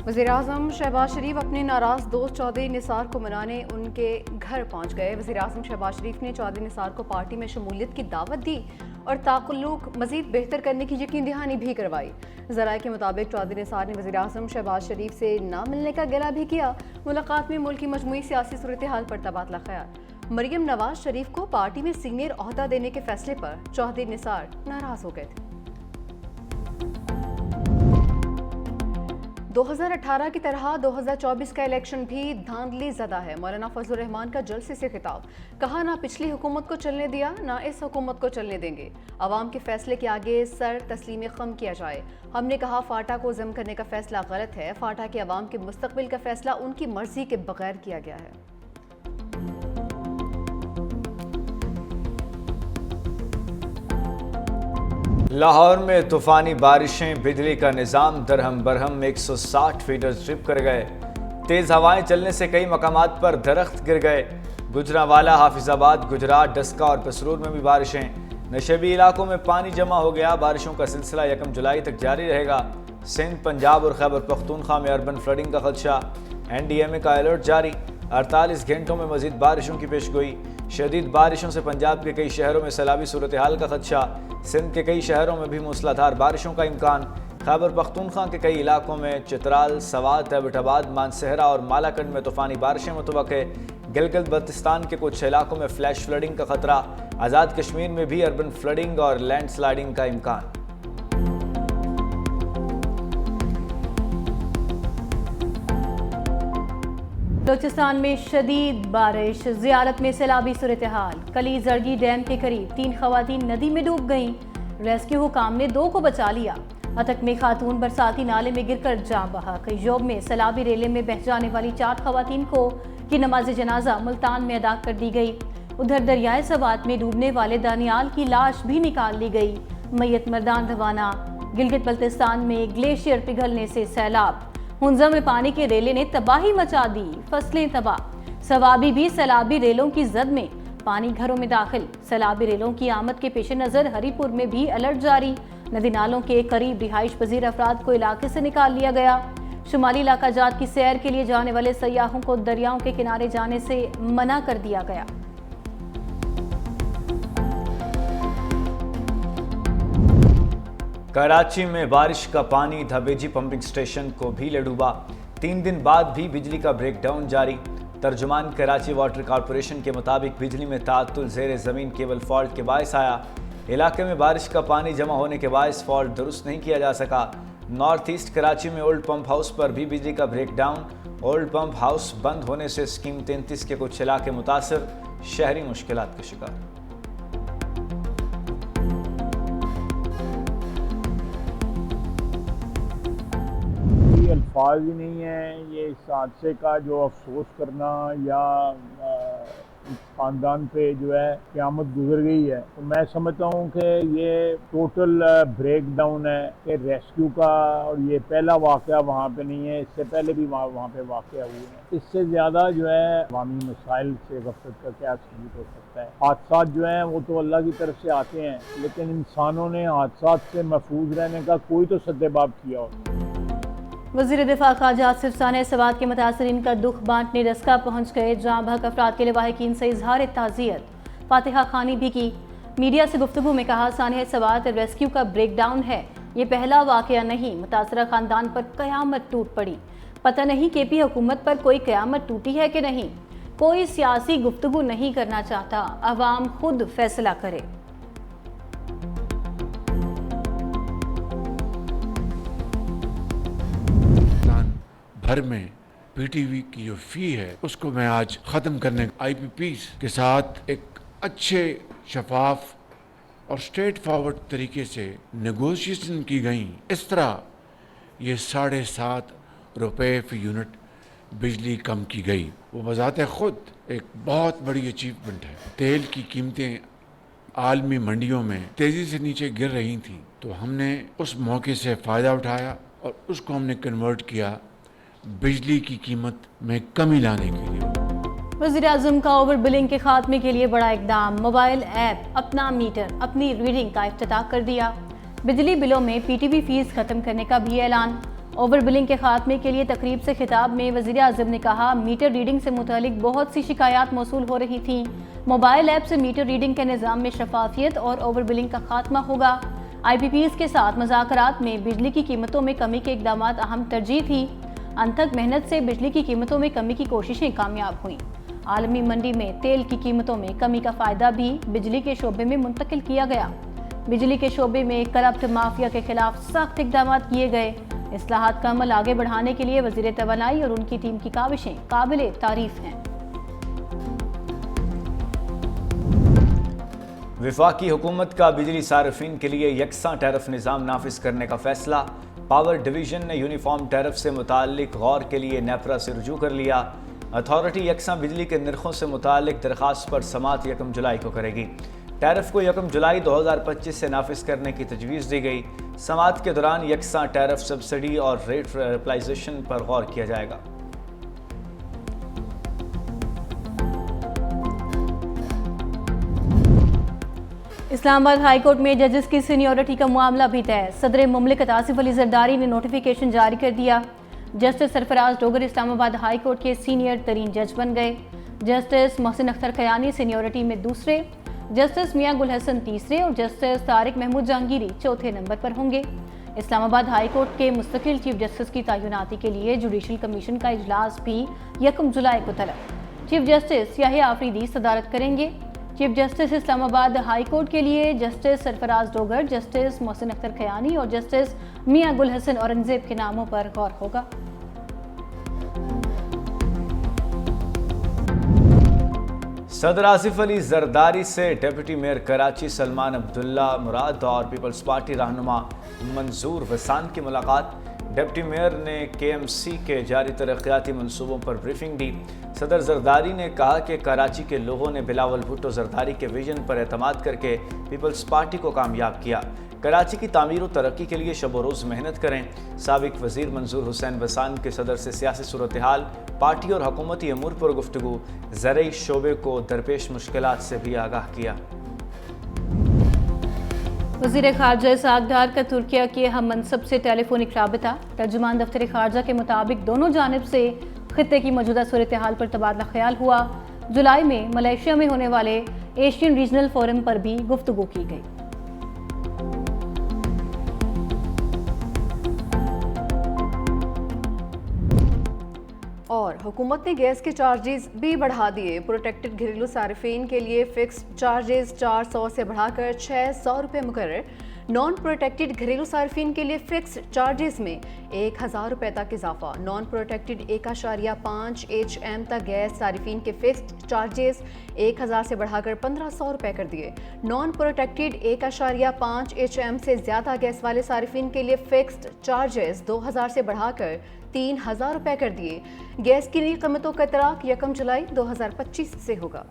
वज़ीर-ए-आज़म शहबाज शरीफ अपने नाराज़ दोस्त चौधरी निसार को मनाने उनके घर पहुंच गए। वज़ीर-ए-आज़म शहबाज शरीफ ने चौधरी निसार को पार्टी में शमूलियत की दावत दी और ताल्लुक मज़ीद बेहतर करने की यकीन दहानी भी करवाई। ज़राए के मुताबिक चौधरी निसार ने वज़ीर-ए-आज़म शहबाज शरीफ से ना मिलने का गिला भी किया। मुलाकात में मुल्क की मजमूई सियासी सूरत हाल पर तबादला ख्याल। मरियम नवाज शरीफ को पार्टी में सीनियर ओहदा देने के फैसले पर चौधरी निसार नाराज़ हो गए थे। 2018 की तरह 2024 का इलेक्शन भी धांधली ज़दा है। मौलाना फजलुर रहमान का जलसे से खिताब, कहा ना पिछली हुकूमत को चलने दिया ना इस हुकूमत को चलने देंगे। अवाम के फैसले के आगे सर तस्लीम खम किया जाए। हमने कहा फाटा को जम करने का फैसला गलत है। फाटा के अवाम के मुस्तकबिल का फैसला उनकी मर्जी के बगैर किया गया है। लाहौर में तूफानी बारिशें, बिजली का निज़ाम दरहम बरहम 160 फीट ट्रिप कर गए। तेज़ हवाएं चलने से कई मकामात पर दरख्त गिर गए। गुजरांवाला, हाफिजाबाद, गुजरात, डस्का और पसरूर में भी बारिशें। नशेबी इलाकों में पानी जमा हो गया। बारिशों का सिलसिला 1 जुलाई तक जारी रहेगा। सिंध, पंजाब और खैबर पख्तूनख्वा में अर्बन फ्लडिंग का खदशा। NDMA का अलर्ट जारी। 48 घंटों में मजीद बारिशों की पेशगोई। शदीद बारिशों से पंजाब के कई शहरों में सैलाबी सूरत हाल का खदशा। सिंध के कई शहरों में भी मूसलाधार बारिशों का इम्कान। खैबर पख्तूनख्वा के कई इलाकों में चित्राल, सवात, एबटाबाद, मानसहरा और मालाकंड में तूफानी बारिशें मुतवक्के। गिलगित बल्तिस्तान के कुछ इलाकों में फ्लैश फ्लडिंग का खतरा। आज़ाद कश्मीर में भी अर्बन फ्लडिंग और लैंडस्लाइडिंग का इम्कान। बलूचिस्तान में शदीद बारिश, ज़ियारत में सैलाबी सूरत हाल। कली जरगी डैम के करीब 3 खवातीन नदी में डूब गईं। रेस्क्यू हुकाम ने 2 को बचा लिया। अटक में खातून बरसाती नाले में गिरकर जान बहा। कईयोब में सैलाबी रेले में बह जाने वाली 4 खवातीन को की नमाज जनाजा मुल्तान में अदा कर दी गई। उधर दरियाए सवात में डूबने वाले दानियाल की लाश भी निकाल ली गई। मैयत मर्दान रवाना। गिलगित बल्तिस्तान में ग्लेशियर पिघलने से सैलाब। हुंजा में पानी के रेले ने तबाही मचा दी, फसलें तबाह। सवाबी भी सैलाबी रेलों की जद में, पानी घरों में दाखिल। सैलाबी रेलों की आमद के पेश नज़र हरीपुर में भी अलर्ट जारी। नदी नालों के करीब रिहाइश पजीर अफराद को इलाके से निकाल लिया गया। शुमाली इलाका जात की सैर के लिए जाने वाले सयाहों को दरियाओं के किनारे जाने से मना कर दिया गया। कराची में बारिश का पानी धबेजी पंपिंग स्टेशन को भी ले डूबा। 3 दिन बाद भी बिजली का ब्रेकडाउन जारी। तर्जुमान कराची वाटर कॉरपोरेशन के मुताबिक बिजली में ताअत्तुल ज़ेरे ज़मीन केबल फॉल्ट के बायस आया। इलाके में बारिश का पानी जमा होने के बायस फॉल्ट दुरुस्त नहीं किया जा सका। नॉर्थ ईस्ट कराची में ओल्ड पंप हाउस पर भी बिजली का ब्रेकडाउन। ओल्ड पंप हाउस बंद होने से स्कीम 33 के कुछ इलाके मुतासर, शहरी मुश्किलात का शिकार। अल्फाज ही नहीं है ये इस हादसे का जो अफसोस करना या इस ख़ानदान पे जो है क़यामत गुजर गई है। तो मैं समझता हूँ कि ये टोटल ब्रेक डाउन है कि रेस्क्यू का, और ये पहला वाक़या वहाँ पे नहीं है, इससे पहले भी वहाँ पे वाक़या हुए हैं। इससे ज़्यादा जो है अवामी मसाइल से गफलत का क्या सबूत हो सकता है। हादसा जो हैं वो तो अल्लाह की तरफ से आते हैं, लेकिन इंसानों ने हादसा से महफूज रहने का कोई तो सद्देबाब किया हो। वज़ीर दिफा ख़ाजा आसिफ साने सवात के मुतासरीन का दुख बांटने डस्का पहुँच गए। जहाँ भग अफराद के लवाहिकीन से इजहार ताज़ियत फातिहा खानी भी की। मीडिया से गुफ्तगू में कहा, सानिया सवात रेस्क्यू का ब्रेकडाउन है, ये पहला वाक़या नहीं। मुतासरा ख़ानदान पर क़यामत टूट पड़ी। पता नहीं KP हुकूमत पर कोई क़यामत टूटी है कि नहीं। कोई सियासी गुफ्तगू नहीं करना चाहता, अवाम खुद फैसला करे। भर में PTV की जो फ़ी है उसको मैं आज ख़त्म करने IPPs के साथ एक अच्छे, शफाफ और स्ट्रेट फॉरवर्ड तरीके से नेगोशिएशन की गई। इस तरह ये 7.5 रुपये फ़ी यूनिट बिजली कम की गई। वो बज़ाते ख़ुद एक बहुत बड़ी अचीवमेंट है। तेल की कीमतें आलमी मंडियों में तेज़ी से नीचे गिर रही थी, तो हमने उस मौके से फ़ायदा उठाया और उसको हमने कन्वर्ट किया बिजली की कीमत में कमी लाने के लिए। वज़ीर-ए-आज़म का ओवर बिलिंग के खात्मे के लिए बड़ा इकदाम। मोबाइल ऐप अपना मीटर अपनी रीडिंग का इफ्तिताह कर दिया। बिजली बिलों में PTV फीस खत्म करने का भी ऐलान। ओवर बिलिंग के खात्मे के लिए तकरीब से खिताब में वज़ीर आज़म ने कहा, मीटर रीडिंग से मुतालिक बहुत सी शिकायत मौसूल हो रही थी। मोबाइल ऐप से मीटर रीडिंग के निज़ाम में शफाफियत और ओवर बिलिंग का खात्मा होगा। IPPs के साथ मुज़ाकरात में बिजली की कीमतों में कमी के इक़दाम अहम तरजीह थी। अनथक मेहनत से बिजली की कीमतों में कमी की कोशिशें कामयाब हुईं। आलमी मंडी में तेल की कीमतों में कमी का फ़ायदा भी बिजली के शोबे में मुंतकिल किया गया। बिजली के शोबे में करप्ट माफिया के खिलाफ सख्त इक़दाम किए गए। इस्लाहात का अमल आगे बढ़ाने के लिए वज़ीर तवानाई और उनकी टीम की काविशें काबिले तारीफ हैं। वफाकी हुकूमत का बिजली सार्फिन के लिए यकसा टैरिफ निज़ाम नाफिज करने का फैसला। पावर डिवीजन ने यूनिफॉर्म टैरिफ से मुतालिक गौर के लिए नेपरा से रुजू कर लिया। अथॉरिटी यकसा बिजली के नरखों से मुतालिक दरख्वास्त पर समात 1 जुलाई को करेगी। टैरिफ को 1 जुलाई 2025 से नाफिज करने की तजवीज़ दी गई। समात के दौरान यकसा टैरिफ सब्सिडी और रेट रिप्लाइजेशन पर गौर किया जाएगा। इस्लामाबाद हाई कोर्ट में जजेस की सीनियरिटी का मामला भी तय। सदर मुमलिकत आसिफ अली जरदारी ने नोटिफिकेशन जारी कर दिया। Justice Sarfaraz Dogar Islamabad high court के सीनियर तरीन जज बन गए। जस्टिस मोहसिन अख्तर खयानी सीनियरिटी में दूसरे, जस्टिस मियां गुल हसन तीसरे और जस्टिस तारिक महमूद जहांगीरी चौथे नंबर पर होंगे। इस्लामाबाद हाई कोर्ट के मुस्तकिल चीफ जस्टिस की तैनाती के लिए जुडिशल कमीशन का इजलास भी 1 जुलाई को तलब। चीफ जस्टिस याहिया आफरीदी सदारत करेंगे। Chief justice Islamabad high court के लिए जस्टिस सरफराज डोगर, जस्टिस मोहसिन अख्तर खयानी और जस्टिस मियां गुल हसन औरंगजेब के नामों पर गौर होगा। सदर आसिफ अली जरदारी से डिप्टी मेयर कराची सलमान अब्दुल्ला मुराद और पीपल्स पार्टी रहनुमा मंजूर वसान की मुलाकात। डिप्टी मेयर ने KMC के जारी तरक्याती मनसूबों पर ब्रीफिंग दी। सदर जरदारी ने कहा कि कराची के लोगों ने बिलावल भुट्टो जरदारी के विजन पर एतमाद करके पीपल्स पार्टी को कामयाब किया। कराची की तामीर और तरक्की के लिए शब रोज़ मेहनत करें। साबिक वज़ीर मंजूर हुसैन वसान के सदर से सियासी सूरत हाल, पार्टी और हुकूमती अमूर पर गुफ्तगू, ज़रई शोबे को दरपेश मुश्किलात से भी आगाह किया। वज़ीर ख़ारजा इसहाक़ डार का तुर्किया के हम मनसब से टेलीफोनिक राबिता। तर्जुमान दफ्तर ख़ारजा के मुताबिक दोनों जानिब से खित्ते की मौजूदा सूरत हाल पर तबादला ख्याल हुआ। जुलाई में मलेशिया में होने वाले एशियन रीजनल फोरम पर भी गुफ्तगू की गई। और हुकूमत ने गैस के चार्जेस भी बढ़ा दिए। प्रोटेक्टेड घरेलू सार्फिन के लिए फिक्स चार्जेस 400 से बढ़ाकर 600 रुपये मुकर्रर। नॉन प्रोटेक्टेड घरेलू सार्फिन के लिए फिक्स चार्जेस में 1000 रुपये तक इजाफा। नॉन प्रोटेक्टेड 1.5 HM तक गैस सार्फिन के फिक्स चार्जेस 1000 से बढ़ाकर 1500 रुपये कर दिए। नॉन प्रोटेक्टेड 1.5 HM से ज़्यादा गैस वाले सार्फिन के लिए फिक्स्ड चार्जेस 2000 से बढ़ाकर 3000 रुपये कर दिए। गैस की नई कीमतों का इतलाक 1 जुलाई 2025 से होगा।